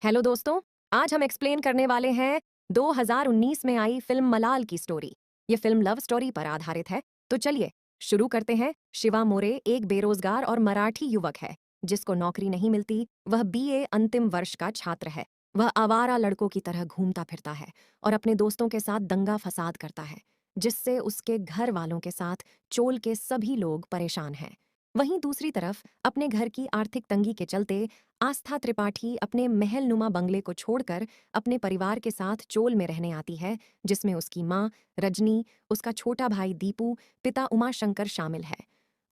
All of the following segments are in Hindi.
हेलो दोस्तों। आज हम एक्सप्लेन करने वाले हैं 2019 में आई फिल्म मलाल की स्टोरी। ये फिल्म लव स्टोरी पर आधारित है। तो चलिए शुरू करते हैं। शिवा मोरे एक बेरोजगार और मराठी युवक है जिसको नौकरी नहीं मिलती। वह बीए अंतिम वर्ष का छात्र है। वह आवारा लड़कों की तरह घूमता फिरता है और अपने दोस्तों के साथ दंगा फसाद करता है, जिससे उसके घर वालों के साथ चोल के सभी लोग परेशान हैं। वहीं दूसरी तरफ अपने घर की आर्थिक तंगी के चलते आस्था त्रिपाठी अपने महलनुमा बंगले को छोड़कर अपने परिवार के साथ चोल में रहने आती है, जिसमें उसकी माँ रजनी, उसका छोटा भाई दीपू, पिता उमाशंकर शामिल है।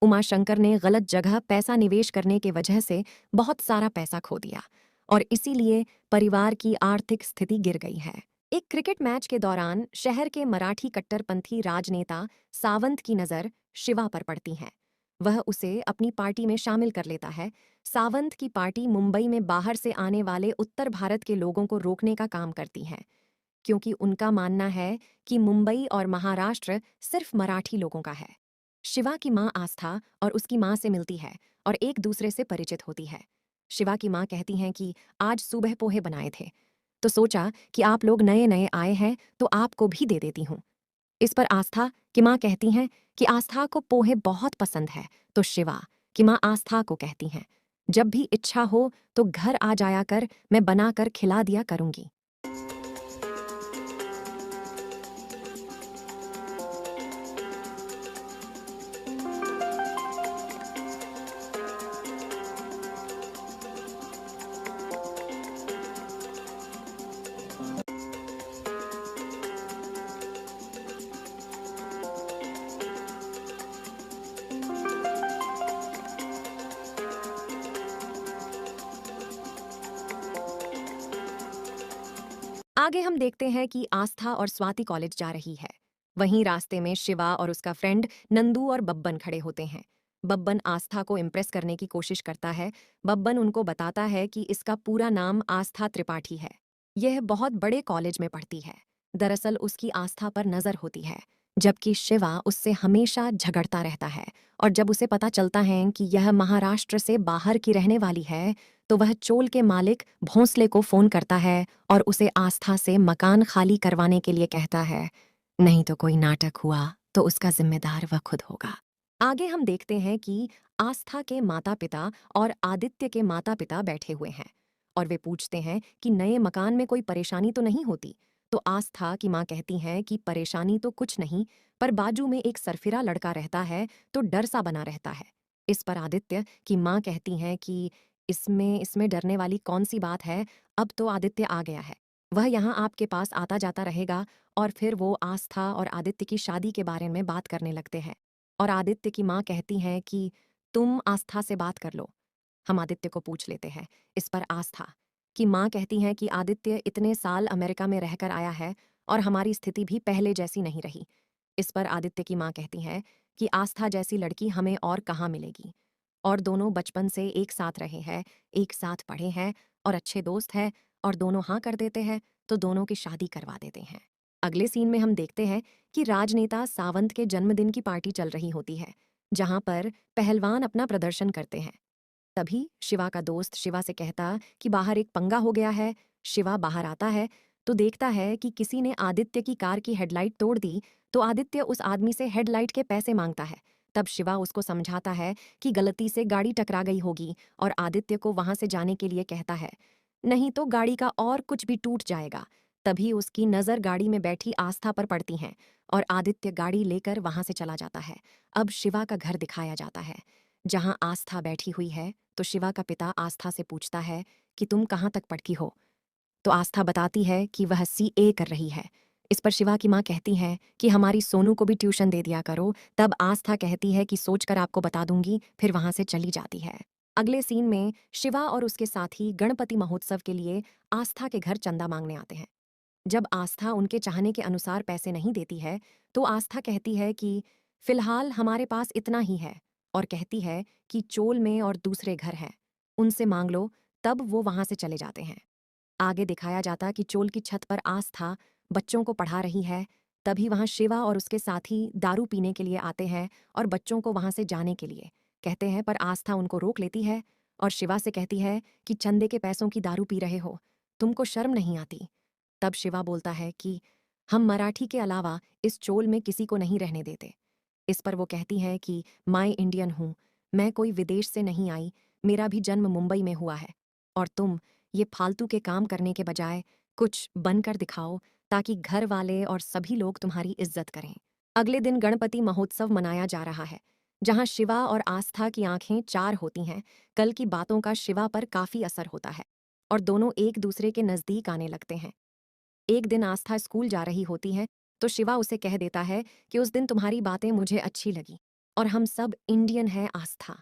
उमाशंकर ने गलत जगह पैसा निवेश करने के वजह से बहुत सारा पैसा खो दिया और इसीलिए परिवार की आर्थिक स्थिति गिर गई है। एक क्रिकेट मैच के दौरान शहर के मराठी कट्टरपंथी राजनेता सावंत की नज़र शिवा पर पड़ती है। वह उसे अपनी पार्टी में शामिल कर लेता है। सावंत की पार्टी मुंबई में बाहर से आने वाले उत्तर भारत के लोगों को रोकने का काम करती है, क्योंकि उनका मानना है कि मुंबई और महाराष्ट्र सिर्फ मराठी लोगों का है। शिवा की माँ आस्था और उसकी माँ से मिलती है और एक दूसरे से परिचित होती है। शिवा की माँ कहती हैं कि आज सुबह पोहे बनाए थे, तो सोचा कि आप लोग नए नए आए हैं तो आपको भी दे देती हूँ। इस पर आस्था की माँ कहती हैं कि आस्था को पोहे बहुत पसंद है, तो शिवा की माँ आस्था को कहती हैं, जब भी इच्छा हो तो घर आ जाया कर, मैं बनाकर खिला दिया करूंगी। आगे हम देखते हैं कि आस्था और स्वाति कॉलेज जा रही है। वहीं रास्ते में शिवा और उसका फ्रेंड नंदू और बब्बन खड़े होते हैं। बब्बन आस्था को इम्प्रेस करने की कोशिश करता है। बब्बन उनको बताता है कि इसका पूरा नाम आस्था त्रिपाठी है। यह बहुत बड़े कॉलेज में पढ़ती है। दरअसल उसकी आस्था पर नजर होती है, जबकि शिवा उससे हमेशा झगड़ता रहता है। और जब उसे पता चलता है कि यह महाराष्ट्र से बाहर की रहने वाली है, तो वह चोल के मालिक भोंसले को फोन करता है और उसे आस्था से मकान खाली करवाने के लिए कहता है, नहीं तो कोई नाटक हुआ तो उसका जिम्मेदार वह खुद होगा। आगे हम देखते हैं कि आस्था के माता पिता और आदित्य के माता पिता बैठे हुए हैं और वे पूछते हैं कि नए मकान में कोई परेशानी तो नहीं होती। तो आस्था की माँ कहती हैं कि परेशानी तो कुछ नहीं, पर बाजू में एक सरफिरा लड़का रहता है तो डर सा बना रहता है। इस पर आदित्य की माँ कहती हैं कि इसमें इसमें डरने वाली कौन सी बात है, अब तो आदित्य आ गया है। वह यहाँ आपके पास आता जाता रहेगा। और फिर वो आस्था और आदित्य की शादी के बारे में बात करने लगते हैं। और आदित्य की माँ कहती हैं कि तुम आस्था से बात कर लो, हम आदित्य को पूछ लेते हैं। इस पर आस्था की माँ कहती हैं कि आदित्य इतने साल अमेरिका में रहकर आया है और हमारी स्थिति भी पहले जैसी नहीं रही। इस पर आदित्य की माँ कहती हैं कि आस्था जैसी लड़की हमें और कहाँ मिलेगी। और दोनों बचपन से एक साथ रहे हैं, एक साथ पढ़े हैं और अच्छे दोस्त हैं, और दोनों हाँ कर देते हैं तो दोनों की शादी करवा देते हैं। अगले सीन में हम देखते हैं कि राजनेता सावंत के जन्मदिन की पार्टी चल रही होती है, जहां पर पहलवान अपना प्रदर्शन करते हैं। तभी शिवा का दोस्त शिवा से कहता कि बाहर एक पंगा हो गया है। शिवा बाहर आता है तो देखता है कि किसी ने आदित्य की कार की हेडलाइट तोड़ दी। तो आदित्य उस आदमी से हेडलाइट के पैसे मांगता है। तब शिवा उसको समझाता है कि गलती से गाड़ी टकरा गई होगी और आदित्य को वहां से जाने के लिए कहता है, नहीं तो गाड़ी का और कुछ भी टूट जाएगा। तभी उसकी नज़र गाड़ी में बैठी आस्था पर पड़ती हैं और आदित्य गाड़ी लेकर वहां से चला जाता है। अब शिवा का घर दिखाया जाता है, जहां आस्था बैठी हुई है। तो शिवा का पिता आस्था से पूछता है कि तुम कहाँ तक पढ़ी हो। तो आस्था बताती है कि वह सीए कर रही है। इस पर शिवा की माँ कहती है कि हमारी सोनू को भी ट्यूशन दे दिया करो। तब आस्था कहती है कि सोचकर आपको बता दूंगी, फिर वहां से चली जाती है। अगले सीन में शिवा और उसके साथी गणपति महोत्सव के लिए आस्था के घर चंदा मांगने आते हैं। जब आस्था उनके चाहने के अनुसार पैसे नहीं देती है, तो आस्था कहती है कि फिलहाल हमारे पास इतना ही है, और कहती है कि चोल में और दूसरे घर हैं, उनसे मांग लो। तब वो वहां से चले जाते हैं। आगे दिखाया जाता कि चोल की छत पर आस्था बच्चों को पढ़ा रही है। तभी वहां शिवा और उसके साथी दारू पीने के लिए आते हैं और बच्चों को वहां से जाने के लिए कहते हैं, पर आस्था उनको रोक लेती है और शिवा से कहती है कि चंदे के पैसों की दारू पी रहे हो, तुमको शर्म नहीं आती? तब शिवा बोलता है कि हम मराठी के अलावा इस चोल में किसी को नहीं रहने देते। इस पर वो कहती है कि मैं इंडियन हूँ, मैं कोई विदेश से नहीं आई, मेरा भी जन्म मुंबई में हुआ है। और तुम ये फालतू के काम करने के बजाय कुछ बनकर दिखाओ ताकि घर वाले और सभी लोग तुम्हारी इज्जत करें। अगले दिन गणपति महोत्सव मनाया जा रहा है, जहाँ शिवा और आस्था की आंखें चार होती हैं। कल की बातों का शिवा पर काफी असर होता है और दोनों एक दूसरे के नजदीक आने लगते हैं। एक दिन आस्था स्कूल जा रही होती है तो शिवा उसे कह देता है कि उस दिन तुम्हारी बातें मुझे अच्छी लगी और हम सब इंडियन है आस्था।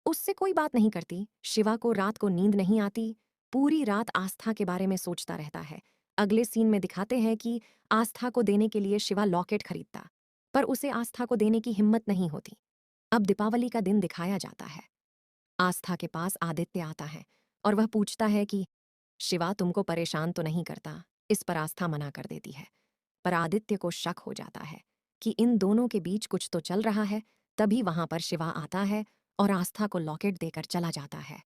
उससे कोई बात नहीं करती। शिवा को रात को नींद नहीं आती, पूरी रात आस्था के बारे में सोचता रहता है। अगले सीन में दिखाते हैं कि आस्था को देने के लिए शिवा लॉकेट खरीदता, पर उसे आस्था को देने की हिम्मत नहीं होती। अब दीपावली का दिन दिखाया जाता है। आस्था के पास आदित्य आता है और वह पूछता है कि शिवा तुमको परेशान तो नहीं करता? इस पर आस्था मना कर देती है, पर आदित्य को शक हो जाता है कि इन दोनों के बीच कुछ तो चल रहा है। तभी वहां पर शिवा आता है और आस्था को लॉकेट देकर चला जाता है।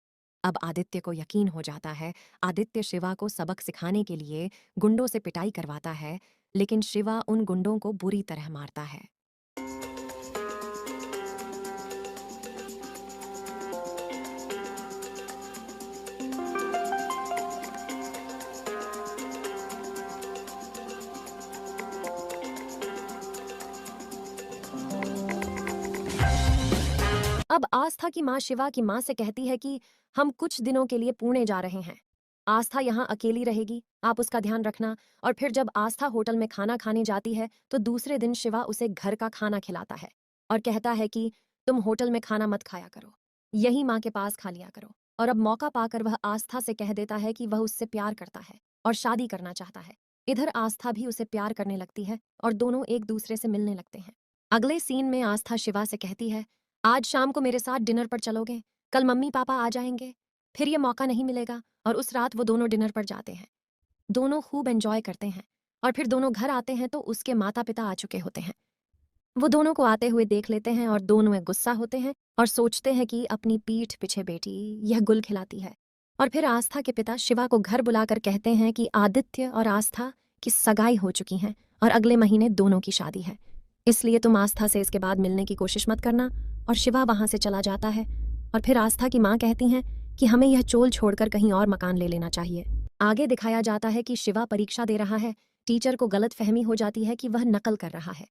अब आदित्य को यकीन हो जाता है। आदित्य शिवा को सबक सिखाने के लिए गुंडों से पिटाई करवाता है, लेकिन शिवा उन गुंडों को बुरी तरह मारता है। अब आस्था की माँ शिवा की माँ से कहती है कि हम कुछ दिनों के लिए पुणे जा रहे हैं। आस्था यहाँ अकेली रहेगी, आप उसका ध्यान रखना। और फिर जब आस्था होटल में खाना खाने जाती है तो दूसरे दिन शिवा उसे घर का खाना खिलाता है और कहता है कि तुम होटल में खाना मत खाया करो, यही माँ के पास खा लिया करो। और अब मौका पाकर वह आस्था से कह देता है कि वह उससे प्यार करता है और शादी करना चाहता है। इधर आस्था भी उसे प्यार करने लगती है और दोनों एक दूसरे से मिलने लगते हैं। अगले सीन में आस्था शिवा से कहती है, आज शाम को मेरे साथ डिनर पर चलोगे? कल मम्मी पापा आ जाएंगे, फिर ये मौका नहीं मिलेगा। और उस रात वो दोनों डिनर पर जाते हैं। दोनों खूब एंजॉय करते हैं और फिर दोनों घर आते हैं तो उसके माता पिता आ चुके होते हैं। वो दोनों को आते हुए देख लेते हैं और दोनों में गुस्सा होते हैं और सोचते हैं कि अपनी पीठ पीछे बेटी यह गुल खिलाती है। और फिर आस्था के पिता शिवा को घर बुलाकर कहते हैं कि आदित्य और आस्था की सगाई हो चुकी है और अगले महीने दोनों की शादी है, इसलिए तुम आस्था से इसके बाद मिलने की कोशिश मत करना। और शिवा वहां से चला जाता है। और फिर आस्था की माँ कहती हैं कि हमें यह चोल छोड़कर कहीं और मकान ले लेना चाहिए। आगे दिखाया जाता है कि शिवा परीक्षा दे रहा है। टीचर को गलत फहमी हो जाती है कि वह नकल कर रहा है।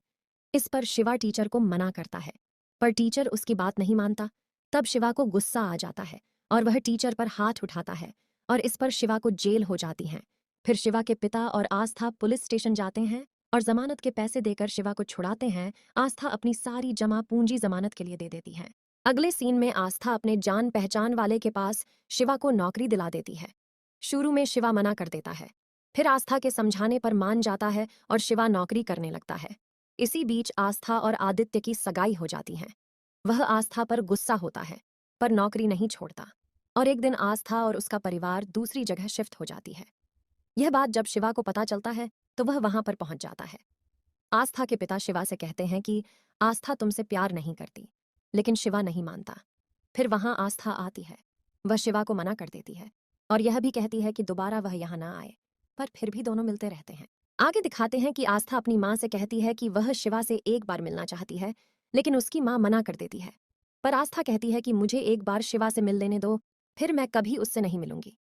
इस पर शिवा टीचर को मना करता है, पर टीचर उसकी बात नहीं मानता। तब शिवा को गुस्सा आ जाता है और वह टीचर पर हाथ उठाता है और इस पर शिवा को जेल हो जाती है। फिर शिवा के पिता और आस्था पुलिस स्टेशन जाते हैं और जमानत के पैसे देकर शिवा को छुड़ाते हैं। आस्था अपनी सारी जमा पूंजी जमानत के लिए दे देती है। अगले सीन में आस्था अपने जान पहचान वाले के पास शिवा को नौकरी दिला देती है। शुरू में शिवा मना कर देता है, फिर आस्था के समझाने पर मान जाता है और शिवा नौकरी करने लगता है। इसी बीच आस्था और आदित्य की सगाई हो जाती है। वह आस्था पर गुस्सा होता है, पर नौकरी नहीं छोड़ता। और एक दिन आस्था और उसका परिवार दूसरी जगह शिफ्ट हो जाती है। यह बात जब शिवा को पता चलता है तो वह वहां पर पहुंच जाता है। आस्था के पिता शिवा से कहते हैं कि आस्था तुमसे प्यार नहीं करती, लेकिन शिवा नहीं मानता। फिर वहां आस्था आती है, वह शिवा को मना कर देती है और यह भी कहती है कि दोबारा वह यहाँ ना आए, पर फिर भी दोनों मिलते रहते हैं। आगे दिखाते हैं कि आस्था अपनी माँ से कहती है कि वह शिवा से एक बार मिलना चाहती है, लेकिन उसकी माँ मना कर देती है। पर आस्था कहती है कि मुझे एक बार शिवा से मिल लेने दो, फिर मैं कभी उससे नहीं मिलूंगी।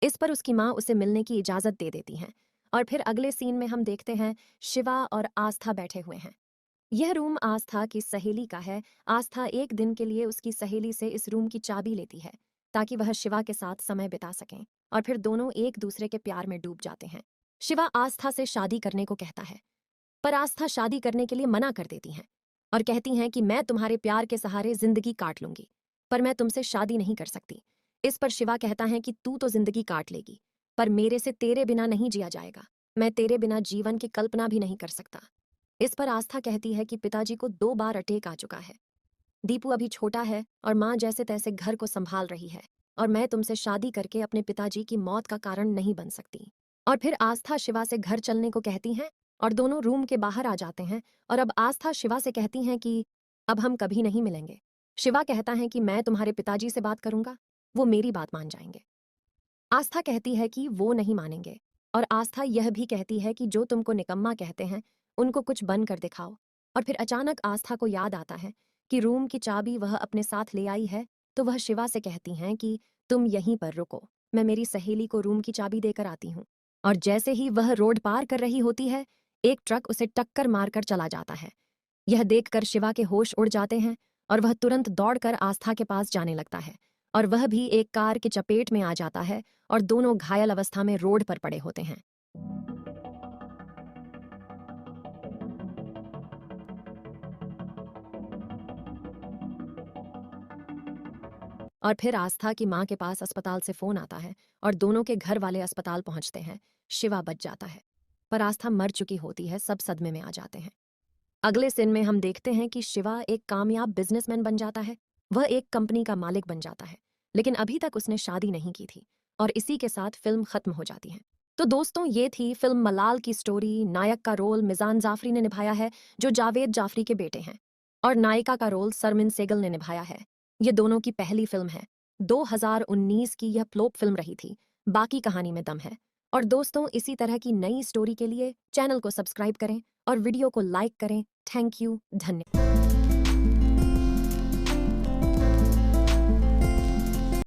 इस पर उसकी माँ उसे मिलने की इजाजत दे देती हैं। और फिर अगले सीन में हम देखते हैं शिवा और आस्था बैठे हुए हैं। यह रूम आस्था की सहेली का है। आस्था एक दिन के लिए उसकी सहेली से इस रूम की चाबी लेती है ताकि वह शिवा के साथ समय बिता सकें और फिर दोनों एक दूसरे के प्यार में डूब जाते हैं। शिवा आस्था से शादी करने को कहता है, पर आस्था शादी करने के लिए मना कर देती हैं और कहती हैं कि मैं तुम्हारे प्यार के सहारे जिंदगी काट लूंगी, पर मैं तुमसे शादी नहीं कर सकती। इस पर शिवा कहता है कि तू तो जिंदगी काट लेगी, पर मेरे से तेरे बिना नहीं जिया जाएगा। मैं तेरे बिना जीवन की कल्पना भी नहीं कर सकता। इस पर आस्था कहती है कि पिताजी को 2 बार अटैक आ चुका है, दीपू अभी छोटा है और माँ जैसे तैसे घर को संभाल रही है, और मैं तुमसे शादी करके अपने पिताजी की मौत का कारण नहीं बन सकती। और फिर आस्था शिवा से घर चलने को कहती हैं और दोनों रूम के बाहर आ जाते हैं। और अब आस्था शिवा से कहती हैं कि अब हम कभी नहीं मिलेंगे। शिवा कहता है कि मैं तुम्हारे पिताजी से बात करूंगा, वो मेरी बात मान जाएंगे। आस्था कहती है कि वो नहीं मानेंगे। और आस्था यह भी कहती है कि जो तुमको निकम्मा कहते हैं उनको कुछ बन कर दिखाओ। और फिर अचानक आस्था को याद आता है कि रूम की चाबी वह अपने साथ ले आई है, तो वह शिवा से कहती हैं कि तुम यहीं पर रुको, मैं मेरी सहेली को रूम की चाबी देकर आती हूँ। और जैसे ही वह रोड पार कर रही होती है, एक ट्रक उसे टक्कर मारकर चला जाता है। यह देखकर शिवा के होश उड़ जाते हैं और वह तुरंत दौड़कर आस्था के पास जाने लगता है। और वह भी एक कार की चपेट में आ जाता है और दोनों घायल अवस्था में रोड पर पड़े होते हैं। और फिर आस्था की माँ के पास अस्पताल से फोन आता है और दोनों के घर वाले अस्पताल पहुंचते हैं। शिवा बच जाता है, पर आस्था मर चुकी होती है। सब सदमे में आ जाते हैं। अगले सीन में हम देखते हैं कि शिवा एक कामयाब बिजनेसमैन बन जाता है। वह एक कंपनी का मालिक बन जाता है, लेकिन अभी तक उसने शादी नहीं की थी। और इसी के साथ फिल्म खत्म हो जाती है। तो दोस्तों, ये थी फिल्म मलाल की स्टोरी। नायक का रोल मिजान जाफरी ने निभाया है, जो जावेद जाफरी के बेटे हैं। और नायिका का रोल सरमिन सेगल ने निभाया है। ये दोनों की पहली फिल्म है। 2019 की यह फ्लॉप फिल्म रही थी। बाकी कहानी में दम है। और दोस्तों, इसी तरह की नई स्टोरी के लिए चैनल को सब्सक्राइब करें और वीडियो को लाइक करें। थैंक यू, धन्यवाद।